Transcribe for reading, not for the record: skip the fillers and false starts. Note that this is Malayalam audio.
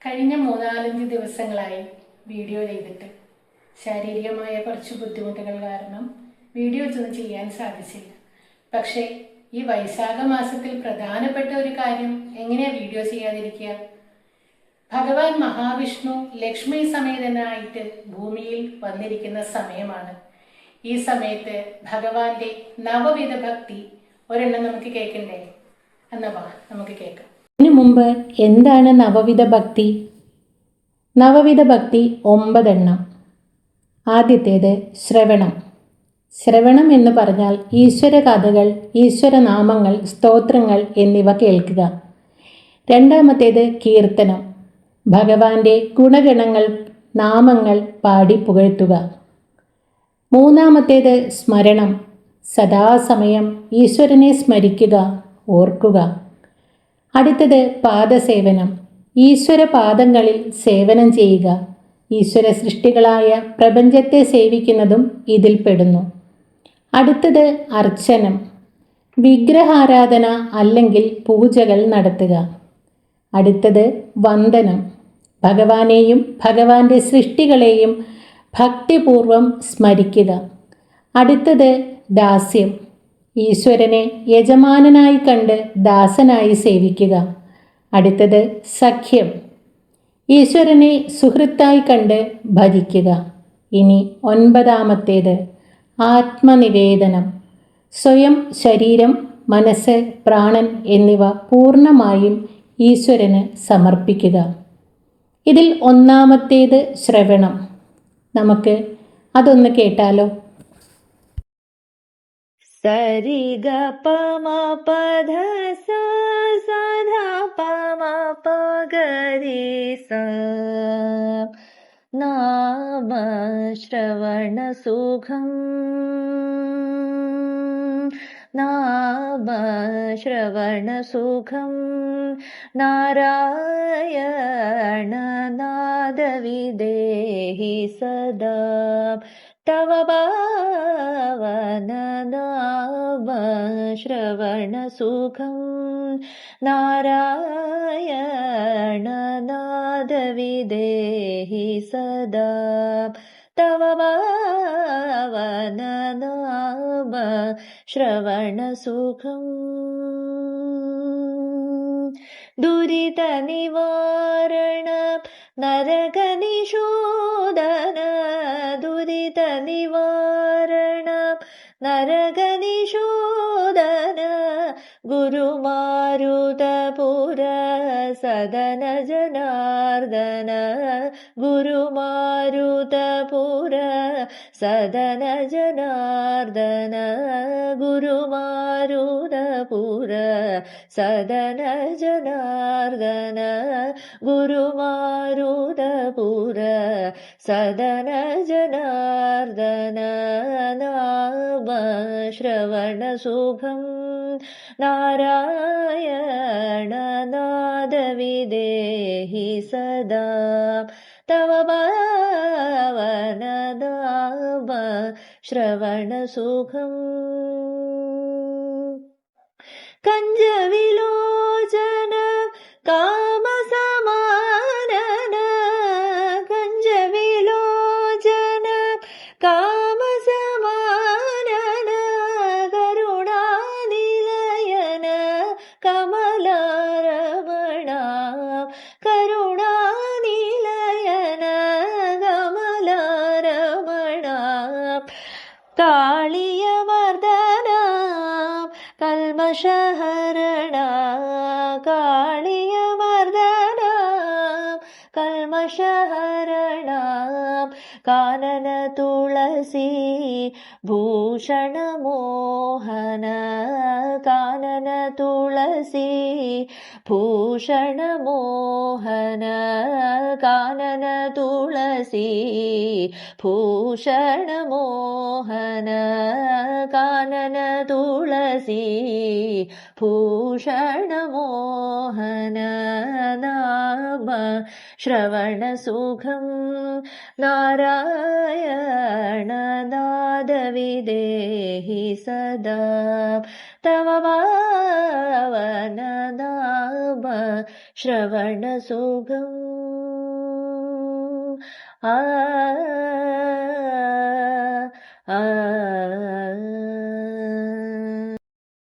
കഴിഞ്ഞ 3-4 ദിവസങ്ങളായി വീഡിയോ ചെയ്തിട്ട് ശാരീരികമായ കുറച്ച് ബുദ്ധിമുട്ടുകൾ കാരണം വീഡിയോസ് ഒന്നും ചെയ്യാൻ സാധിച്ചില്ല. പക്ഷേ ഈ വൈശാഖ മാസത്തിൽ പ്രധാനപ്പെട്ട ഒരു കാര്യം എങ്ങനെയാ വീഡിയോ ചെയ്യാതിരിക്കുക? ഭഗവാൻ മഹാവിഷ്ണു ലക്ഷ്മി സമേതനായിട്ട് ഭൂമിയിൽ വന്നിരിക്കുന്ന സമയമാണ്. ഈ സമയത്ത് ഭഗവാന്റെ നവവിധ ഭക്തി ഒരെണ്ണം നമുക്ക് കേൾക്കണ്ടേ? എന്നവാ നമുക്ക് കേൾക്കാം. ഇതിനു മുമ്പ് എന്താണ് നവവിധ ഭക്തി? നവവിധ ഭക്തി 9 എണ്ണം. ആദ്യത്തേത് ശ്രവണം. ശ്രവണം എന്ന് പറഞ്ഞാൽ ഈശ്വര കഥകൾ, ഈശ്വരനാമങ്ങൾ, സ്തോത്രങ്ങൾ എന്നിവ കേൾക്കുക. രണ്ടാമത്തേത് കീർത്തനം. ഭഗവാന്റെ ഗുണഗണങ്ങൾ, നാമങ്ങൾ പാടി പുകഴ്ത്തുക. മൂന്നാമത്തേത് സ്മരണം. സദാസമയം ഈശ്വരനെ സ്മരിക്കുക, ഓർക്കുക. അടുത്തത് പാദസേവനം. ഈശ്വര പാദങ്ങളിൽ സേവനം ചെയ്യുക. ഈശ്വര സൃഷ്ടികളായ പ്രപഞ്ചത്തെ സേവിക്കുന്നതും ഇതിൽപ്പെടുന്നു. അടുത്തത് അർച്ചനം. വിഗ്രഹാരാധന അല്ലെങ്കിൽ പൂജകൾ നടത്തുക. അടുത്തത് വന്ദനം. ഭഗവാനെയും ഭഗവാന്റെ സൃഷ്ടികളെയും ഭക്തിപൂർവം സ്മരിക്കുക. അടുത്തത് ദാസ്യം. ഈശ്വരനെ യജമാനനായി കണ്ട് ദാസനായി സേവിക്കുക. അടുത്തത് സഖ്യം. ഈശ്വരനെ സുഹൃത്തായി കണ്ട് ഭജിക്കുക. ഇനി 9ാമത്തേത് ആത്മനിവേദനം. സ്വയം ശരീരം, മനസ്സ്, പ്രാണൻ എന്നിവ പൂർണ്ണമായും ഈശ്വരന് സമർപ്പിക്കുക. ഇതിൽ 1ാമത്തേത് ശ്രവണം. നമുക്ക് അതൊന്ന് കേട്ടാലോ? സരി ഗ പ മ പ ധ സ സ ധ പ മ പ ഗ രി സ. നാമ ശ്രവണ സുഖം, നാമ ശ്രവണ സുഖം, നാരായണ നാദവിദേഹി സദാ. തവ പാവന നാമ ശ്രവണ സുഖം, നാരായണ നാദവിദേഹി സദാ. തവ പാവന നാമ ശ്രവണ സുഖം. ദുരിത നിവാരണ നരക നിഷോദന, ദുരിത നിവാരണ നരക നിഷോദന, ഗുരുമാരുതപുര സദന ജനാർദന, ഗുരുമാരുതപുര സദന ജനാർദന, ഗുരുമാരുതപുര സദന ജനാർദന, ഗുരുമാരുതപുര സദന ജനാർദന. നാമ ശ്രവണ സുഖം, നാരായണ നാദവിദേഹി സദാ. തവ പാവന നാമ ശ്രവണ സുഖം. കഞ്ചവിലോചന കാമസമാനന, കഞ്ചവിലോചന കാമസമാനന, കരുണാനിലയന കമലാരമണ, കരുണാനിലയന കമലാരമണ, കാളിയമർദന കൽമഷഹരണ, കാളിയമർദന കൽമഷഹരണ, കാനന തുളസി ഭൂഷണ മോഹന, കാനന തുളസി ഭൂഷണ മോഹന, കാനന തുളസി ഭൂഷണ മോഹന, കാനന തുളസി ഭൂഷണ മോഹന. നാമ श्रवणसुखं नारायणनादविदेहि सदा तव पावननाम श्रवणसुखम् आ